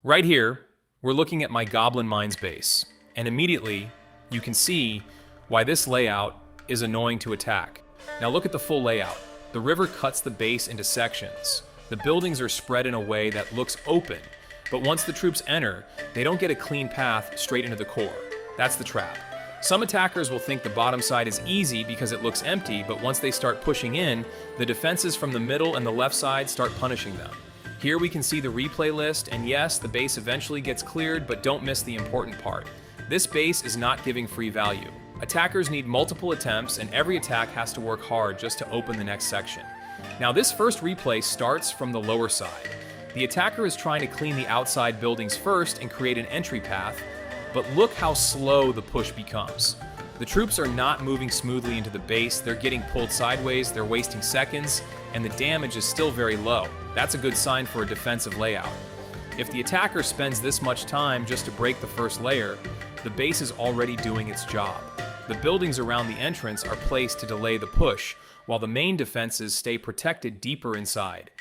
Right here, we're looking at my Goblin Mines base, and immediately you can see why this layout is annoying to attack. Now look at the full layout. The river cuts the base into sections. The buildings are spread in a way that looks open, but once the troops enter, they don't get a clean path straight into the core. That's the trap. Some attackers will think the bottom side is easy because it looks empty, but once they start pushing in, the defenses from the middle and the left side start punishing them. Here we can see the replay list, and yes, the base eventually gets cleared, but don't miss the important part. This base is not giving free value. Attackers need multiple attempts, and every attack has to work hard just to open the next section. Now this first replay starts from the lower side. The attacker is trying to clean the outside buildings first and create an entry path, but look how slow the push becomes. The troops are not moving smoothly into the base, they're getting pulled sideways, they're wasting seconds, and the damage is still very low. That's a good sign for a defensive layout. If the attacker spends this much time just to break the first layer, the base is already doing its job. The buildings around the entrance are placed to delay the push, while the main defenses stay protected deeper inside.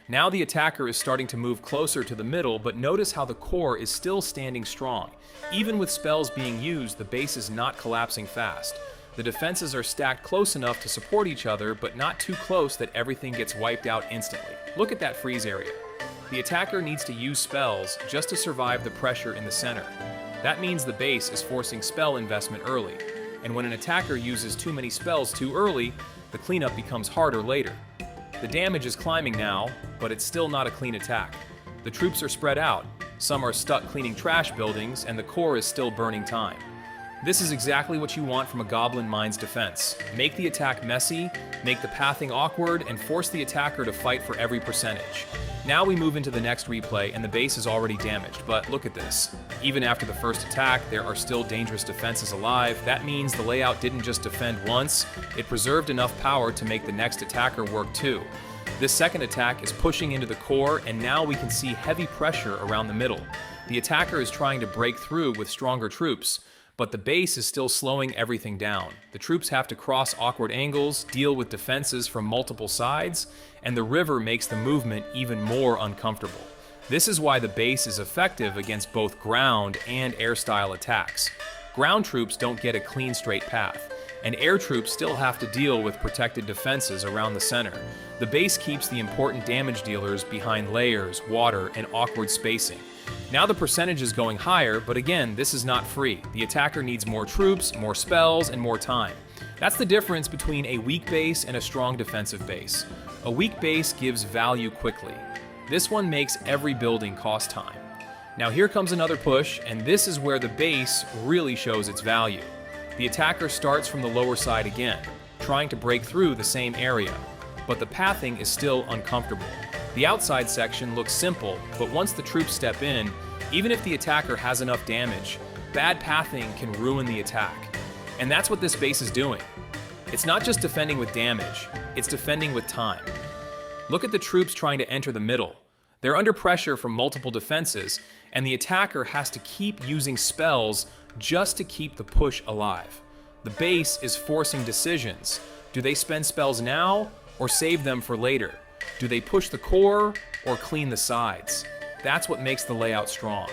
Now the attacker is starting to move closer to the middle, but notice how the core is still standing strong. Even with spells being used, the base is not collapsing fast. The defenses are stacked close enough to support each other, but not too close that everything gets wiped out instantly. Look at that freeze area. The attacker needs to use spells just to survive the pressure in the center. That means the base is forcing spell investment early, and when an attacker uses too many spells too early, the cleanup becomes harder later. The damage is climbing now, but it's still not a clean attack. The troops are spread out, some are stuck cleaning trash buildings, and the core is still burning time. This is exactly what you want from a Goblin Mines defense. Make the attack messy, make the pathing awkward, and force the attacker to fight for every percentage. Now we move into the next replay, and the base is already damaged, but look at this. Even after the first attack, there are still dangerous defenses alive. That means the layout didn't just defend once, it preserved enough power to make the next attacker work too. This second attack is pushing into the core, and now we can see heavy pressure around the middle. The attacker is trying to break through with stronger troops, but the base is still slowing everything down. The troops have to cross awkward angles, deal with defenses from multiple sides, and the river makes the movement even more uncomfortable. This is why the base is effective against both ground and air-style attacks. Ground troops don't get a clean straight path, and air troops still have to deal with protected defenses around the center. The base keeps the important damage dealers behind layers, water, and awkward spacing. Now the percentage is going higher, but again, this is not free. The attacker needs more troops, more spells, and more time. That's the difference between a weak base and a strong defensive base. A weak base gives value quickly. This one makes every building cost time. Now here comes another push, and this is where the base really shows its value. The attacker starts from the lower side again, trying to break through the same area, but the pathing is still uncomfortable. The outside section looks simple, but once the troops step in, even if the attacker has enough damage, bad pathing can ruin the attack. And that's what this base is doing. It's not just defending with damage, it's defending with time. Look at the troops trying to enter the middle. They're under pressure from multiple defenses, and the attacker has to keep using spells just to keep the push alive. The base is forcing decisions. Do they spend spells now, or save them for later? Do they push the core or clean the sides? That's what makes the layout strong.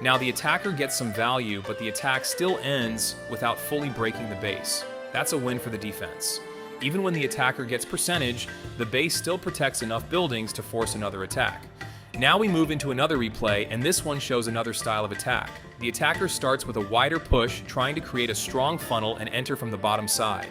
Now the attacker gets some value, but the attack still ends without fully breaking the base. That's a win for the defense. Even when the attacker gets percentage, the base still protects enough buildings to force another attack. Now we move into another replay, and this one shows another style of attack. The attacker starts with a wider push, trying to create a strong funnel and enter from the bottom side.